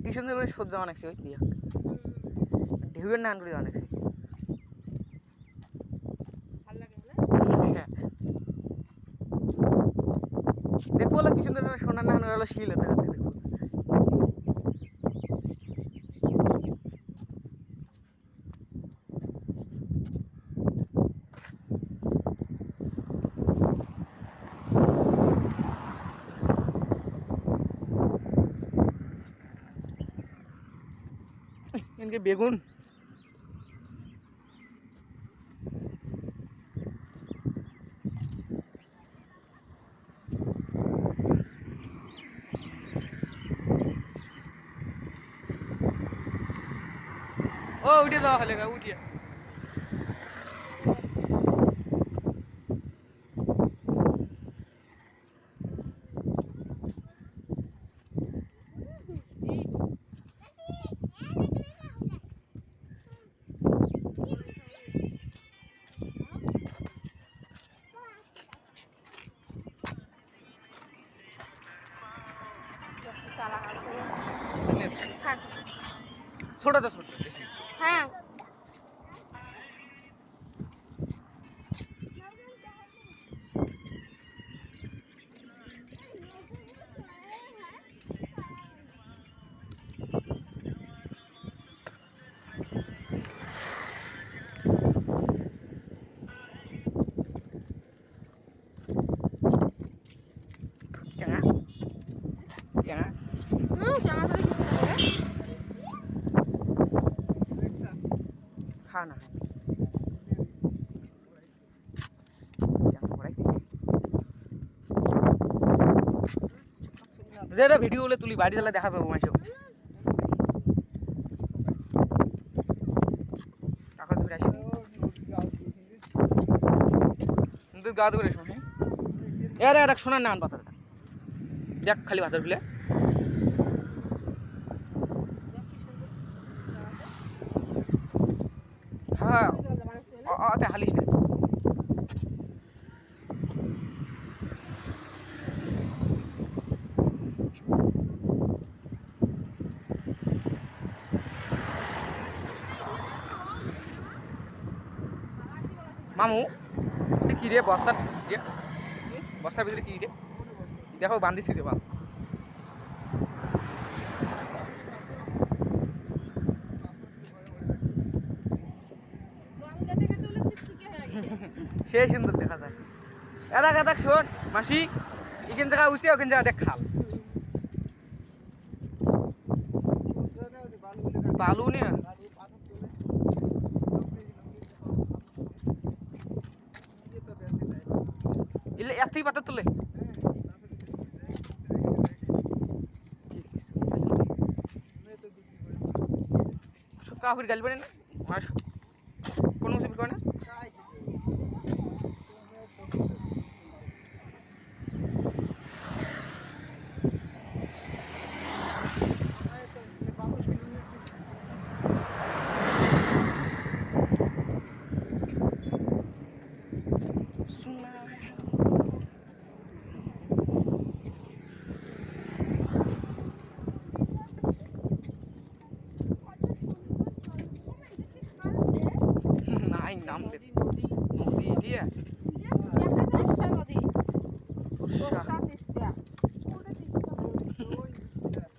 কি সুন্দর করে সহ্য অনেকছে ওই দিয়া ঢেউয়ের নান করে অনেকছে দেখো বলো কি সুন্দর সোনার নান হলো শিল হতে দেখো इनके बेगुन ओ उठिए जाओ हलेगा उठिए छोटा था छोटा हाँ क्या क्या खाना যেটা ভিডিও গুলো তুলি বাড়ি চালা দেখা পাবো মাইসব আকাশ ফিরে আসি কিন্তু গাদ করে শুনি এর এক শোনার না আন পাথরটা দেখ খালি পাথর গুলো হ্যাঁ অতে হালিস না মামু কি রে বস্তার বস্তার ভিতরে কি রে দেখো বান্ধিস কি রে বাল সে সুন্দর দেখা যায় এদাক এদাক শোন মাসি এখান জায়গা উঠছে ওখান জায়গা দেখ খাল বালু নিয়ে ইলে এতই পাতা তুলে কাফির গাল পারে না কোনো কিছু করে না নাই নাম দে নদী দিয়ে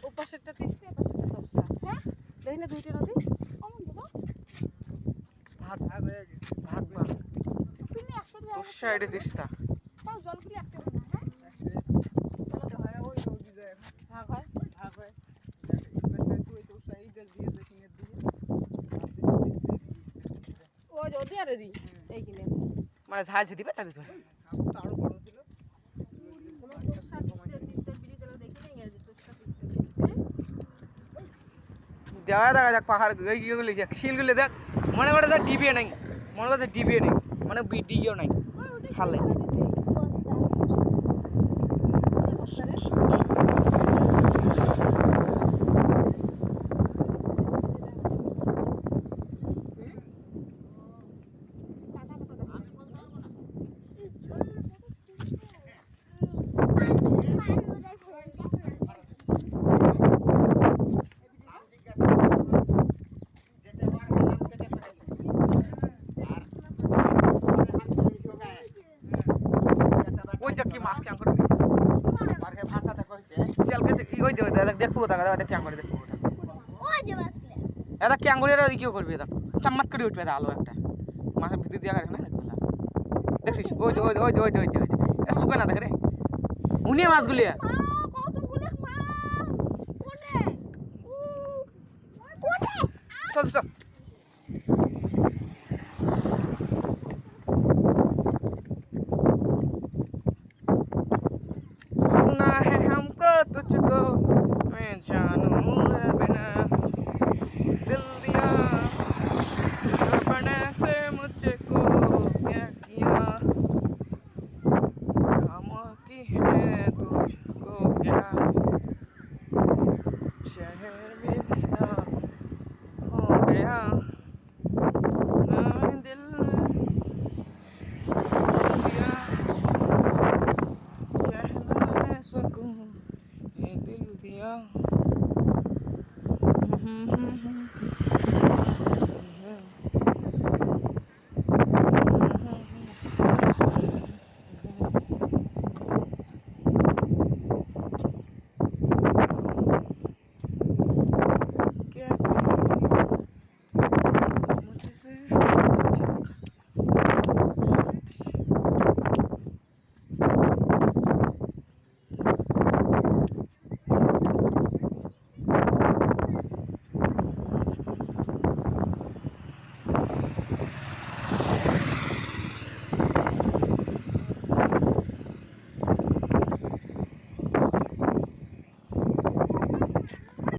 ওপাশেরটা তিস্তা এপাশেরটা দশটা হ্যাঁ দেখি না দুইটা নদী ভাগ ভাগ হয়ে গেছে ভাগ ভাগ তুমি 100 তোর সাইডে তিস্তা তাও জলগুলি একটা হবে না হ্যাঁ ওই নদী যায় ভাগ হয় তুই তোর সাইডে দিয়ে দেখিনে দিয়ে ও যদি আরে দি এই কিনে মানে ঝাড়ছে দিবে তাকে ধরে আরো বড় ছিল দেখা দেখা যাক পাহাড় গিয়েগুলি দেখ শিলগুলি দেখ মনে করে দেখ ডিবিয়ে নাই মনে করছে ডিবিয়ে নেই মানে ডিগিও নাই খালে ওই যে দেখবো দেখ কি আঙ্গুলি দেখবো ওই যে বাসলে এটা কি আঙ্গুলি কি করবি এটা চাম্মাক করে উঠবে এটা আলো একটা মাছের ভিতর দিয়ে গাড়ি না দেখছিস ওই যে শুকে না দেখ রে উনি মাছগুলি কতগুলো মা কোনে কোনে চল চল सुना है हमको तुझको मैं जानू बिना दिल दिया अपने से मुझको क्या किया खामोशी है तुझको क्या शहर में मिला हो गया ना दिल दिया कहना है सकूं ये दिल दिया